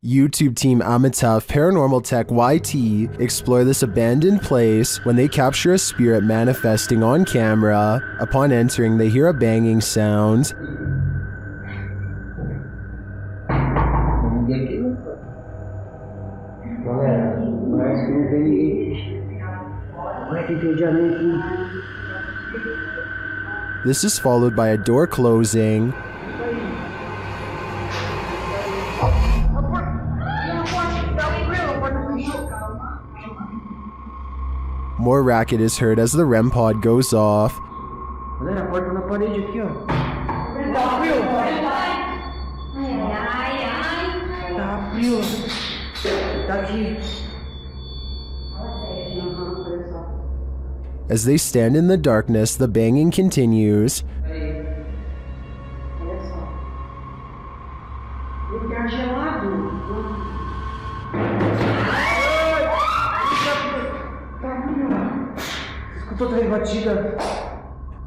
YouTube team Amitav Paranormal Tech YT explore this abandoned place when they capture a spirit manifesting on camera. Upon entering, they hear a banging sound. This is followed by a door closing. More racket is heard as the REM pod goes off. As they stand in the darkness, the banging continues.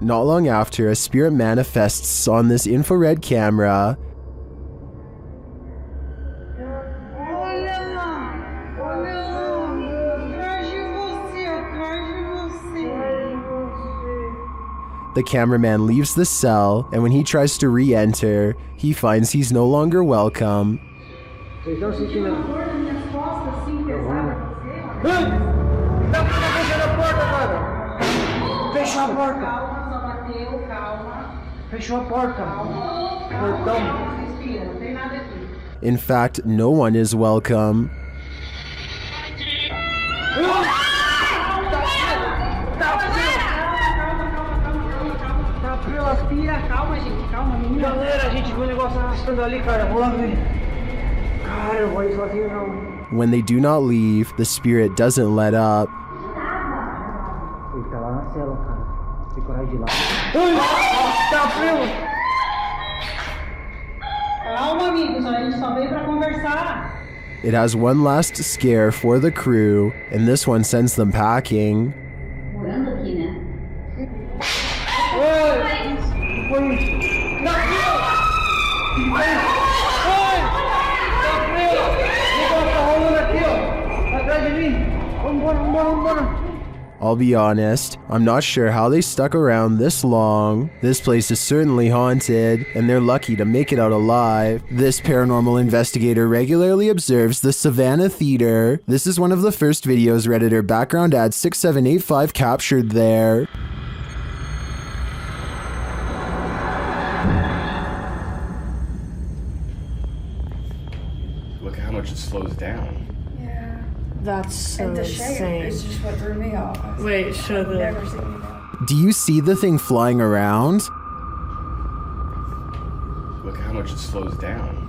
Not long after, a spirit manifests on this infrared camera. The cameraman leaves the cell, and when he tries to re-enter, he finds he's no longer welcome. In fact, no one is welcome. When they do not leave, the spirit doesn't let up. It has one last scare for the crew, and this one sends them packing. I'll be honest, I'm not sure how they stuck around this long. This place is certainly haunted, and they're lucky to make it out alive. This paranormal investigator regularly observes the Savannah Theater. This is one of the first videos Redditor background ad 6785 captured there. Look at how much it slows down. That's so and the shape is just what threw me off. Wait, show the... Never seen that. Do you see the thing flying around? Look at how much it slows down.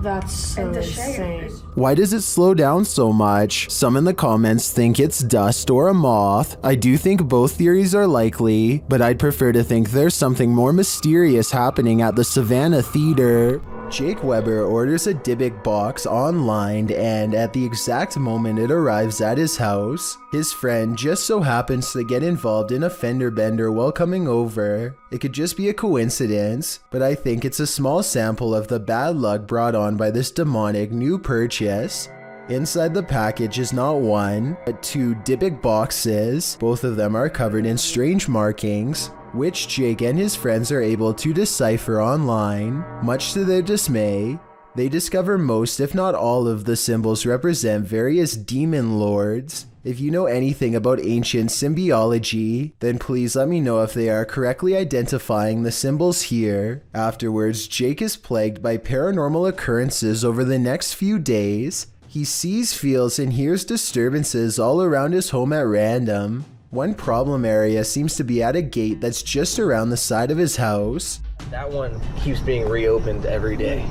That's so And the shape insane. is... Why does it slow down so much? Some in the comments think it's dust or a moth. I do think both theories are likely, but I'd prefer to think there's something more mysterious happening at the Savannah Theater. Jake Weber orders a Dybbuk box online, and at the exact moment it arrives at his house, his friend just so happens to get involved in a fender bender while coming over. It could just be a coincidence, but I think it's a small sample of the bad luck brought on by this demonic new purchase. Inside the package is not one, but two Dybbuk boxes. Both of them are covered in strange markings, which Jake and his friends are able to decipher online. Much to their dismay, they discover most, if not all, of the symbols represent various demon lords. If you know anything about ancient symbiology, then please let me know if they are correctly identifying the symbols here. Afterwards, Jake is plagued by paranormal occurrences over the next few days. He sees, feels, and hears disturbances all around his home at random. One problem area seems to be at a gate that's just around the side of his house. That one keeps being reopened every day,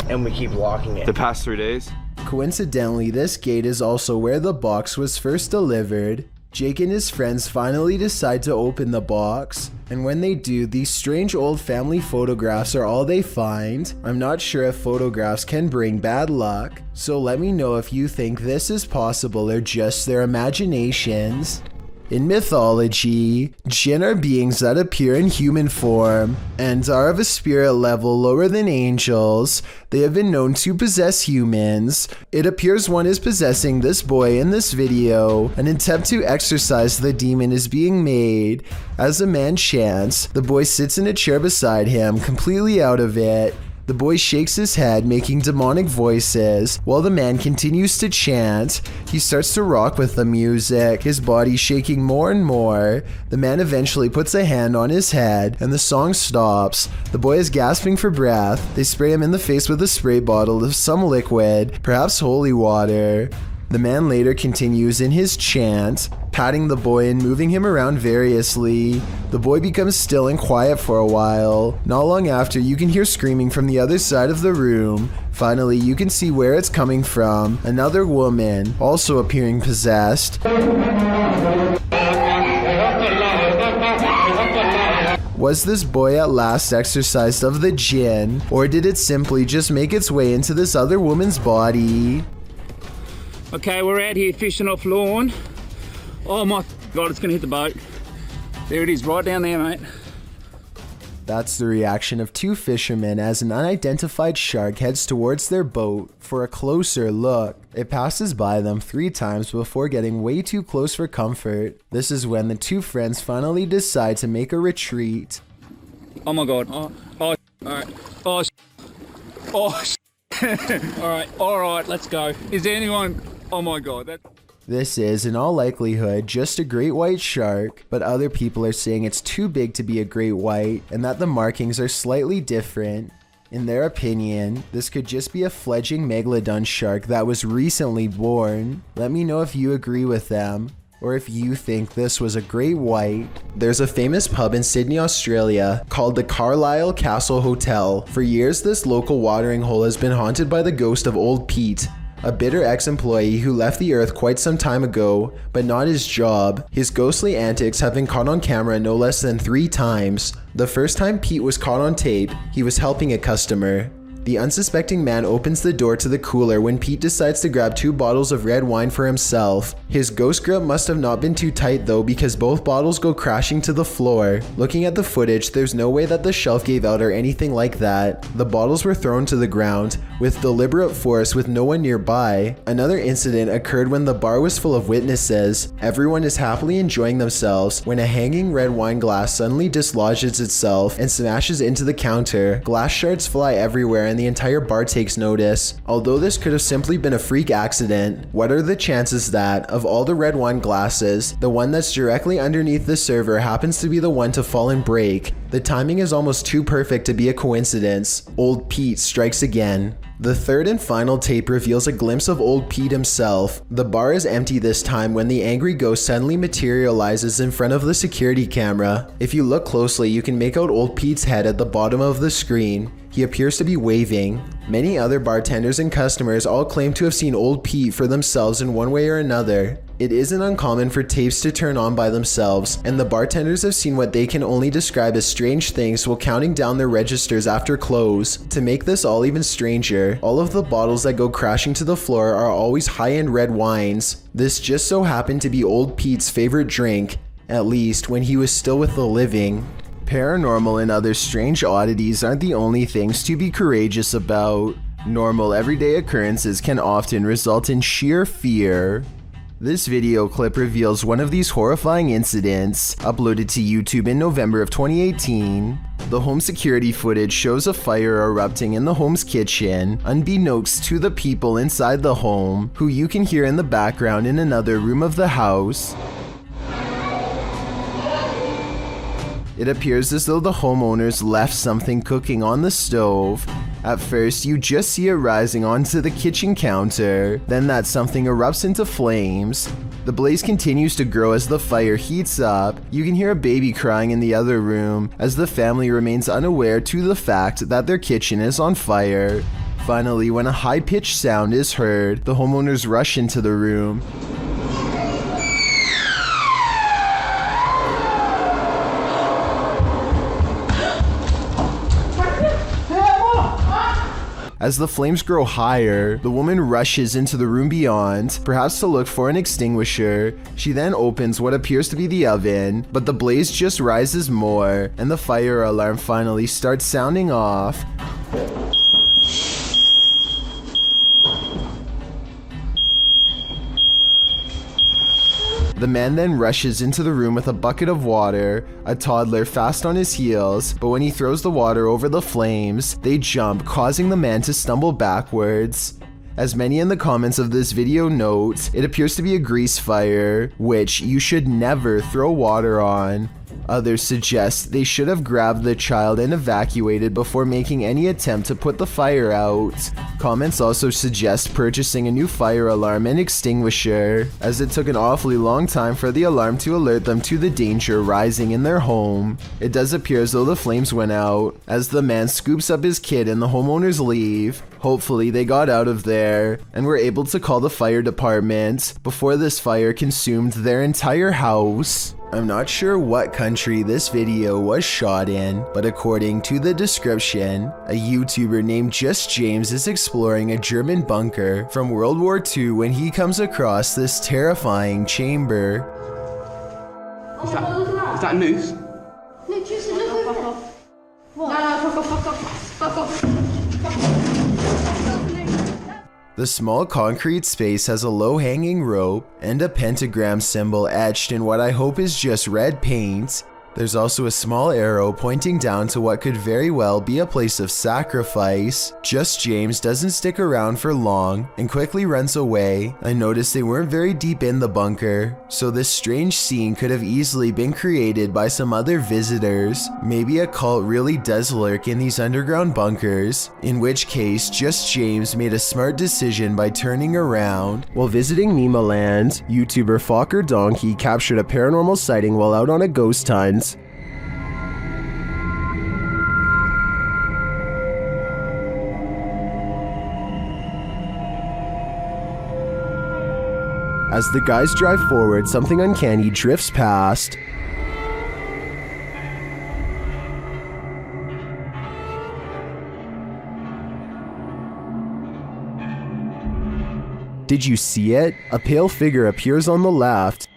and we keep locking it. The past 3 days? Coincidentally, this gate is also where the box was first delivered. Jake and his friends finally decide to open the box, and when they do, these strange old family photographs are all they find. I'm not sure if photographs can bring bad luck, so let me know if you think this is possible or just their imaginations. In mythology, jinn are beings that appear in human form and are of a spirit level lower than angels. They have been known to possess humans. It appears one is possessing this boy in this video. An attempt to exorcise the demon is being made. As the man chants, the boy sits in a chair beside him, completely out of it. The boy shakes his head, making demonic voices, while the man continues to chant. He starts to rock with the music, his body shaking more and more. The man eventually puts a hand on his head, and the song stops. The boy is gasping for breath. They spray him in the face with a spray bottle of some liquid, perhaps holy water. The man later continues in his chant, patting the boy and moving him around variously. The boy becomes still and quiet for a while. Not long after, you can hear screaming from the other side of the room. Finally, you can see where it's coming from. Another woman, also appearing possessed. Was this boy at last exorcised of the jinn, or did it simply just make its way into this other woman's body? Okay, we're out here fishing off lawn. Oh my God, it's gonna hit the boat. There it is, right down there, mate. That's the reaction of two fishermen as an unidentified shark heads towards their boat for a closer look. It passes by them 3 times before getting way too close for comfort. This is when the two friends finally decide to make a retreat. Oh my God. Oh, alright. Alright, let's go. Is there anyone? Oh my God, This is, in all likelihood, just a great white shark, but other people are saying it's too big to be a great white and that the markings are slightly different. In their opinion, this could just be a fledgling Macleod shark that was recently born. Let me know if you agree with them, or if you think this was a great white. There's a famous pub in Sydney, Australia called the Carlisle Castle Hotel. For years, this local watering hole has been haunted by the ghost of Old Pete, a bitter ex-employee who left the earth quite some time ago, but not his job. His ghostly antics have been caught on camera no less than 3 times. The first time Pete was caught on tape, he was helping a customer. The unsuspecting man opens the door to the cooler when Pete decides to grab 2 bottles of red wine for himself. His ghost grip must have not been too tight though, because both bottles go crashing to the floor. Looking at the footage, there's no way that the shelf gave out or anything like that. The bottles were thrown to the ground with deliberate force with no one nearby. Another incident occurred when the bar was full of witnesses. Everyone is happily enjoying themselves when a hanging red wine glass suddenly dislodges itself and smashes into the counter. Glass shards fly everywhere and the entire bar takes notice. Although this could have simply been a freak accident, what are the chances that, of all the red wine glasses, the one that's directly underneath the server happens to be the one to fall and break? The timing is almost too perfect to be a coincidence. Old Pete strikes again. The third and final tape reveals a glimpse of Old Pete himself. The bar is empty this time when the angry ghost suddenly materializes in front of the security camera. If you look closely, you can make out Old Pete's head at the bottom of the screen. He appears to be waving. Many other bartenders and customers all claim to have seen Old Pete for themselves in one way or another. It isn't uncommon for tapes to turn on by themselves, and the bartenders have seen what they can only describe as strange things while counting down their registers after close. To make this all even stranger, all of the bottles that go crashing to the floor are always high-end red wines. This just so happened to be Old Pete's favorite drink, at least when he was still with the living. Paranormal and other strange oddities aren't the only things to be courageous about. Normal everyday occurrences can often result in sheer fear. This video clip reveals one of these horrifying incidents, uploaded to YouTube in November of 2018. The home security footage shows a fire erupting in the home's kitchen, unbeknownst to the people inside the home, who you can hear in the background in another room of the house. It appears as though the homeowners left something cooking on the stove. At first, you just see it rising onto the kitchen counter, then that something erupts into flames. The blaze continues to grow as the fire heats up. You can hear a baby crying in the other room, as the family remains unaware to the fact that their kitchen is on fire. Finally, when a high-pitched sound is heard, the homeowners rush into the room. As the flames grow higher, the woman rushes into the room beyond, perhaps to look for an extinguisher. She then opens what appears to be the oven, but the blaze just rises more, and the fire alarm finally starts sounding off. The man then rushes into the room with a bucket of water, a toddler fast on his heels, but when he throws the water over the flames, they jump, causing the man to stumble backwards. As many in the comments of this video note, it appears to be a grease fire, which you should never throw water on. Others suggest they should have grabbed the child and evacuated before making any attempt to put the fire out. Comments also suggest purchasing a new fire alarm and extinguisher, as it took an awfully long time for the alarm to alert them to the danger rising in their home. It does appear as though the flames went out, as the man scoops up his kid and the homeowners leave. Hopefully they got out of there and were able to call the fire department before this fire consumed their entire house. I'm not sure what country this video was shot in, but according to the description, a YouTuber named Just James is exploring a German bunker from World War II when he comes across this terrifying chamber. Is that a noose? No, just look over. What? No, fuck off. The small concrete space has a low-hanging rope and a pentagram symbol etched in what I hope is just red paint. There's also a small arrow pointing down to what could very well be a place of sacrifice. Just James doesn't stick around for long and quickly runs away. I noticed they weren't very deep in the bunker, so this strange scene could have easily been created by some other visitors. Maybe a cult really does lurk in these underground bunkers, in which case Just James made a smart decision by turning around. While visiting Memeland, YouTuber Fokker Donkey captured a paranormal sighting while out on a ghost hunt. As the guys drive forward, something uncanny drifts past. Did you see it? A pale figure appears on the left.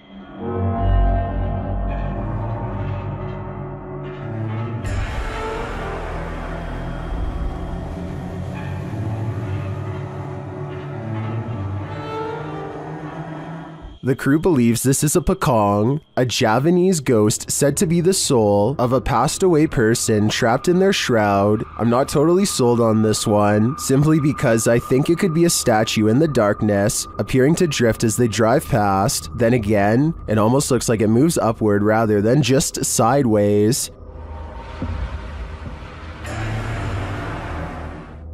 The crew believes this is a Pakong, a Javanese ghost said to be the soul of a passed away person trapped in their shroud. I'm not totally sold on this one, simply because I think it could be a statue in the darkness, appearing to drift as they drive past. Then again, it almost looks like it moves upward rather than just sideways.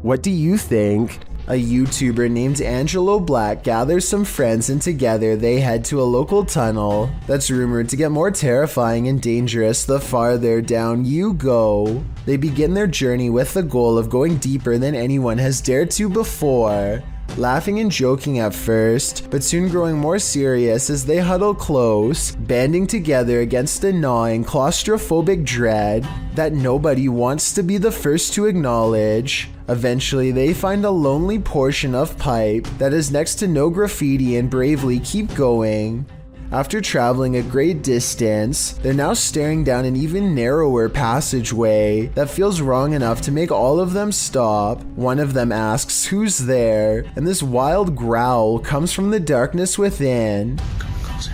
What do you think? A YouTuber named Angelo Black gathers some friends and together they head to a local tunnel that's rumored to get more terrifying and dangerous the farther down you go. They begin their journey with the goal of going deeper than anyone has dared to before. Laughing and joking at first, but soon growing more serious as they huddle close, banding together against a gnawing claustrophobic dread that nobody wants to be the first to acknowledge. Eventually, they find a lonely portion of pipe that is next to no graffiti and bravely keep going. After traveling a great distance, they're now staring down an even narrower passageway that feels wrong enough to make all of them stop. One of them asks who's there, and this wild growl comes from the darkness within. Come closer.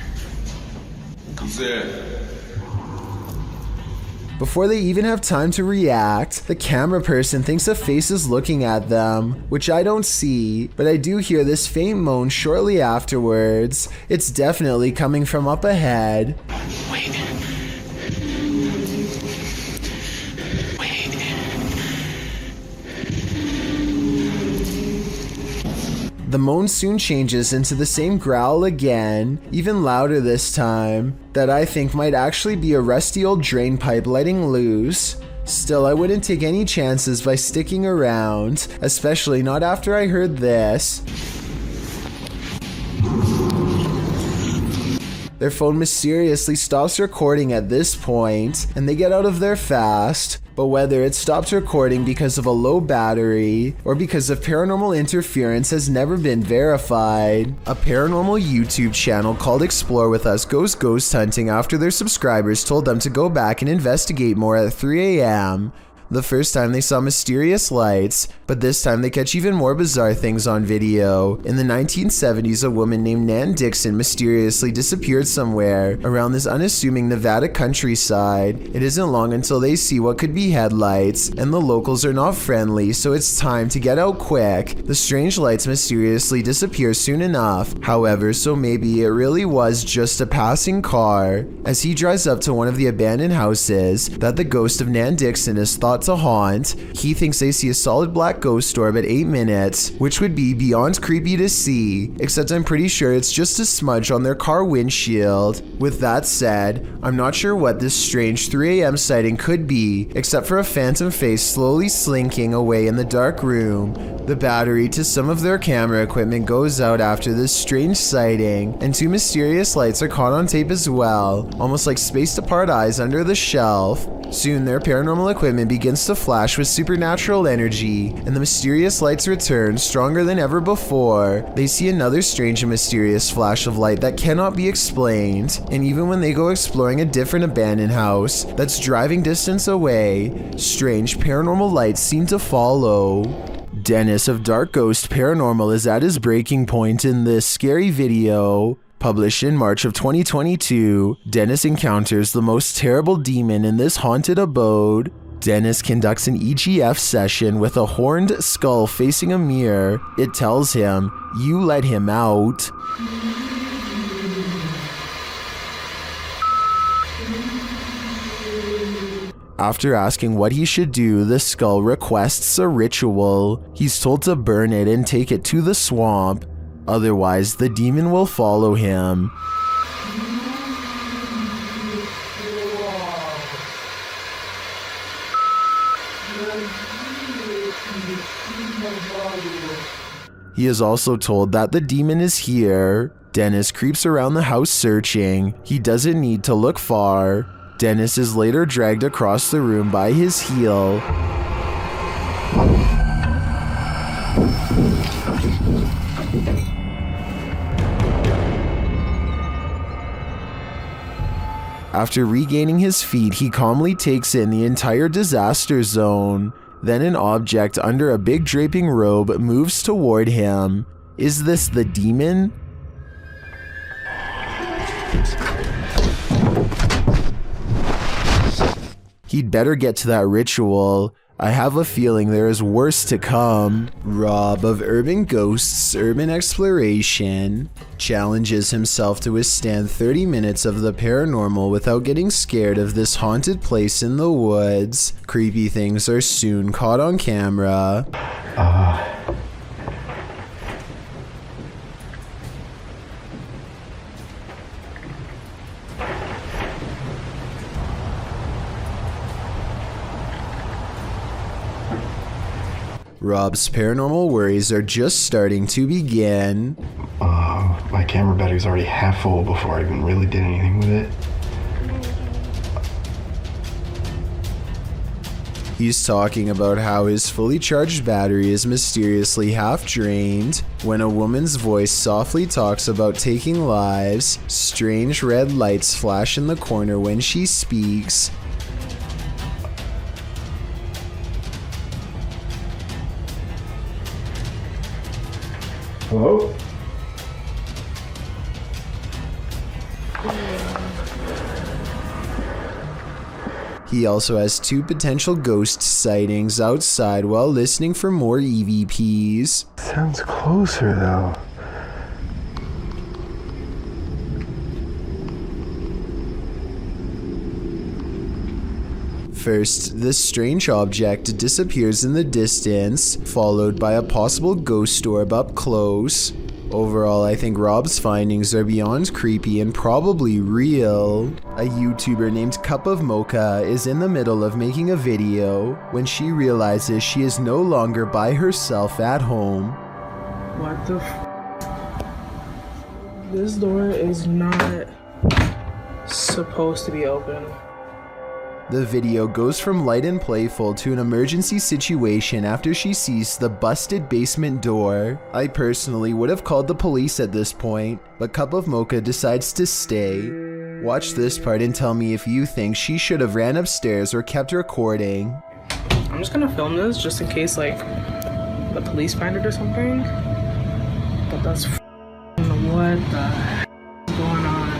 Who's there? Before they even have time to react, the camera person thinks a face is looking at them, which I don't see, but I do hear this faint moan shortly afterwards. It's definitely coming from up ahead. Wait. The moan soon changes into the same growl again, even louder this time, that I think might actually be a rusty old drain pipe letting loose. Still, I wouldn't take any chances by sticking around, especially not after I heard this. Their phone mysteriously stops recording at this point, and they get out of there fast. but whether it stopped recording because of a low battery or because of paranormal interference has never been verified. A paranormal YouTube channel called Explore With Us goes ghost hunting after their subscribers told them to go back and investigate more at 3 a.m. The first time they saw mysterious lights, but this time they catch even more bizarre things on video. In the 1970s, a woman named Nan Dixon mysteriously disappeared somewhere around this unassuming Nevada countryside. It isn't long until they see what could be headlights, and the locals are not friendly, so it's time to get out quick. The strange lights mysteriously disappear soon enough, however, so maybe it really was just a passing car. As he drives up to one of the abandoned houses that the ghost of Nan Dixon is thought to haunt, he thinks they see a solid black ghost orb at 8 minutes, which would be beyond creepy to see, except I'm pretty sure it's just a smudge on their car windshield. With that said, I'm not sure what this strange 3 a.m. sighting could be, except for a phantom face slowly slinking away in the dark room. The battery to some of their camera equipment goes out after this strange sighting, and 2 mysterious lights are caught on tape as well, almost like spaced apart eyes under the shelf. Soon their paranormal equipment begins to flash with supernatural energy, and the mysterious lights return stronger than ever before. They see another strange and mysterious flash of light that cannot be explained, and even when they go exploring a different abandoned house that's driving distance away, strange paranormal lights seem to follow. Dennis of Dark Ghost Paranormal is at his breaking point in this scary video. Published in March of 2022, Dennis encounters the most terrible demon in this haunted abode. Dennis conducts an EGF session with a horned skull facing a mirror. It tells him, "You let him out." After asking what he should do, the skull requests a ritual. He's told to burn it and take it to the swamp. Otherwise, the demon will follow him. He is also told that the demon is here. Dennis creeps around the house searching. He doesn't need to look far. Dennis is later dragged across the room by his heel. After regaining his feet, he calmly takes in the entire disaster zone. Then an object under a big draping robe moves toward him. Is this the demon? He'd better get to that ritual. I have a feeling there is worse to come. Rob of Urban Ghosts Urban Exploration challenges himself to withstand 30 minutes of the paranormal without getting scared of this haunted place in the woods. Creepy things are soon caught on camera. Rob's paranormal worries are just starting to begin. My camera battery's already half full before I even really did anything with it. He's talking about how his fully charged battery is mysteriously half drained when a woman's voice softly talks about taking lives. Strange red lights flash in the corner when she speaks. Hello? He also has 2 potential ghost sightings outside while listening for more EVPs. Sounds closer though. First, this strange object disappears in the distance, followed by a possible ghost orb up close. Overall, I think Rob's findings are beyond creepy and probably real. A YouTuber named Cup of Mocha is in the middle of making a video when she realizes she is no longer by herself at home. What the This door is not supposed to be open. The video goes from light and playful to an emergency situation after she sees the busted basement door. I personally would have called the police at this point, but Cup of Mocha decides to stay. Watch this part and tell me if you think she should have ran upstairs or kept recording. I'm just gonna film this just in case like the police find it or something. But that's what the heck is going on?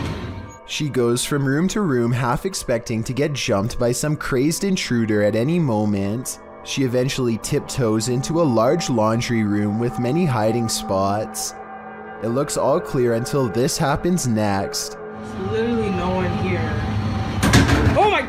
She goes from room to room half expecting to get jumped by some crazed intruder at any moment. She eventually tiptoes into a large laundry room with many hiding spots. It looks all clear until this happens next. There's literally no one here. Oh my!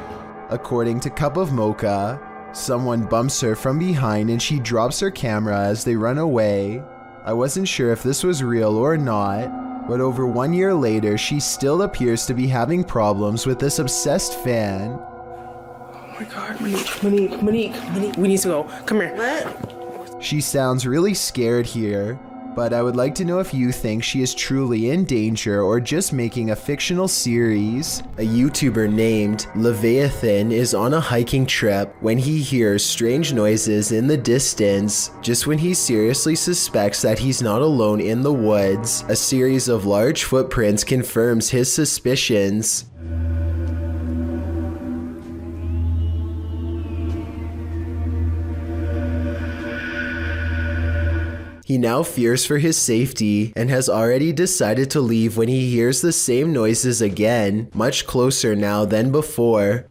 According to Cup of Mocha, someone bumps her from behind and she drops her camera as they run away. I wasn't sure if this was real or not, but over 1 year later, she still appears to be having problems with this obsessed fan. Oh my god, Monique, we need to go. Come here. What? She sounds really scared here, but I would like to know if you think she is truly in danger or just making a fictional series. A YouTuber named Leviathan is on a hiking trip when he hears strange noises in the distance. Just when he seriously suspects that he's not alone in the woods, a series of large footprints confirms his suspicions. He now fears for his safety and has already decided to leave when he hears the same noises again, much closer now than before.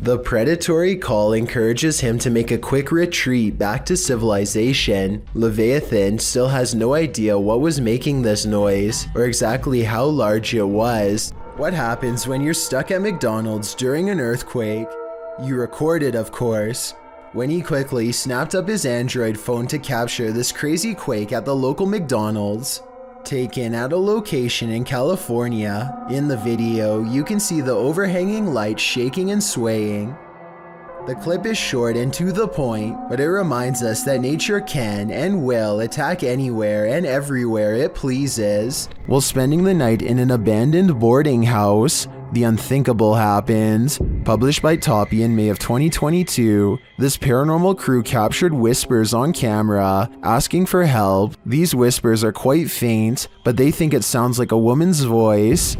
The predatory call encourages him to make a quick retreat back to civilization. Leviathan still has no idea what was making this noise or exactly how large it was. What happens when you're stuck at McDonald's during an earthquake? You record it, of course. When he quickly snapped up his Android phone to capture this crazy quake at the local McDonald's, taken at a location in California. In the video, you can see the overhanging light shaking and swaying. The clip is short and to the point, but it reminds us that nature can and will attack anywhere and everywhere it pleases. While spending the night in an abandoned boarding house, the unthinkable happened. Published by Toppy in May of 2022, this paranormal crew captured whispers on camera, asking for help. These whispers are quite faint, but they think it sounds like a woman's voice.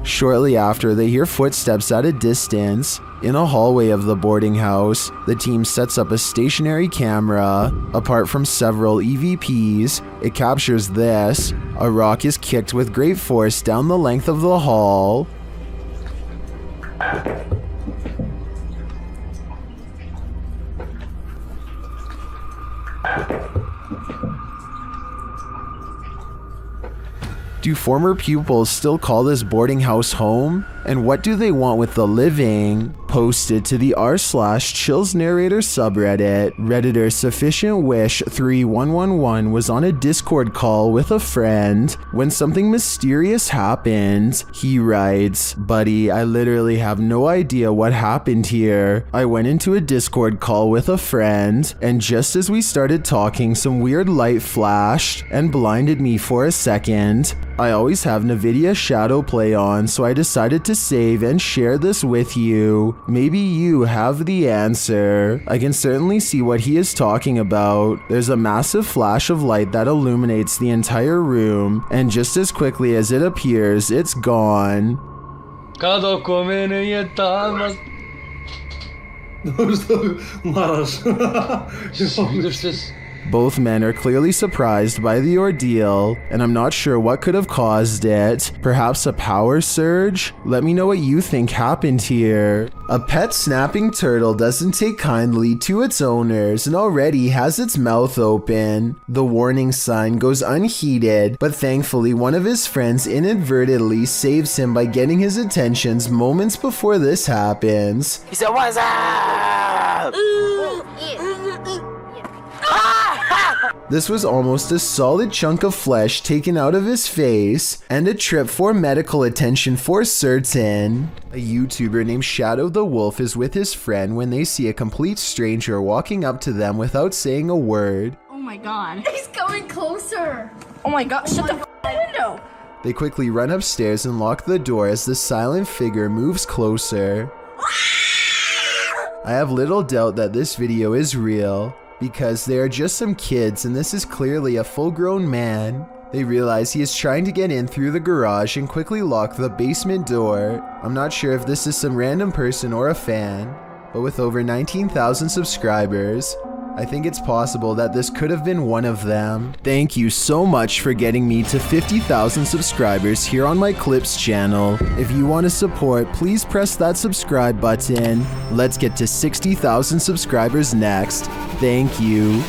Shortly after, they hear footsteps at a distance. In a hallway of the boarding house, the team sets up a stationary camera. Apart from several EVPs, it captures this. A rock is kicked with great force down the length of the hall. Do former pupils still call this boarding house home? And what do they want with the living? Posted to the r/Chills Narrator subreddit, Redditor Sufficient Wish 3111 was on a Discord call with a friend when something mysterious happened. He writes, "Buddy, I literally have no idea what happened here. I went into a Discord call with a friend, and just as we started talking, some weird light flashed and blinded me for a second. I always have NVIDIA Shadow Play on, so I decided to save and share this with you. Maybe you have the answer." I can certainly see what he is talking about. There's a massive flash of light that illuminates the entire room, and just as quickly as it appears, it's gone. Both men are clearly surprised by the ordeal, and I'm not sure what could have caused it. Perhaps a power surge? Let me know what you think happened here. A pet snapping turtle doesn't take kindly to its owners and already has its mouth open. The warning sign goes unheeded, but thankfully one of his friends inadvertently saves him by getting his attentions moments before this happens. He said, "What's up?" This was almost a solid chunk of flesh taken out of his face, and a trip for medical attention for certain. A YouTuber named Shadow the Wolf is with his friend when they see a complete stranger walking up to them without saying a word. Oh my god. He's coming closer. Oh my god, shut the window. They quickly run upstairs and lock the door as the silent figure moves closer. I have little doubt that this video is real, because they are just some kids and this is clearly a full-grown man. They realize he is trying to get in through the garage and quickly lock the basement door. I'm not sure if this is some random person or a fan, but with over 19,000 subscribers, I think it's possible that this could have been one of them. Thank you so much for getting me to 50,000 subscribers here on my Clips channel. If you want to support, please press that subscribe button. Let's get to 60,000 subscribers next. Thank you.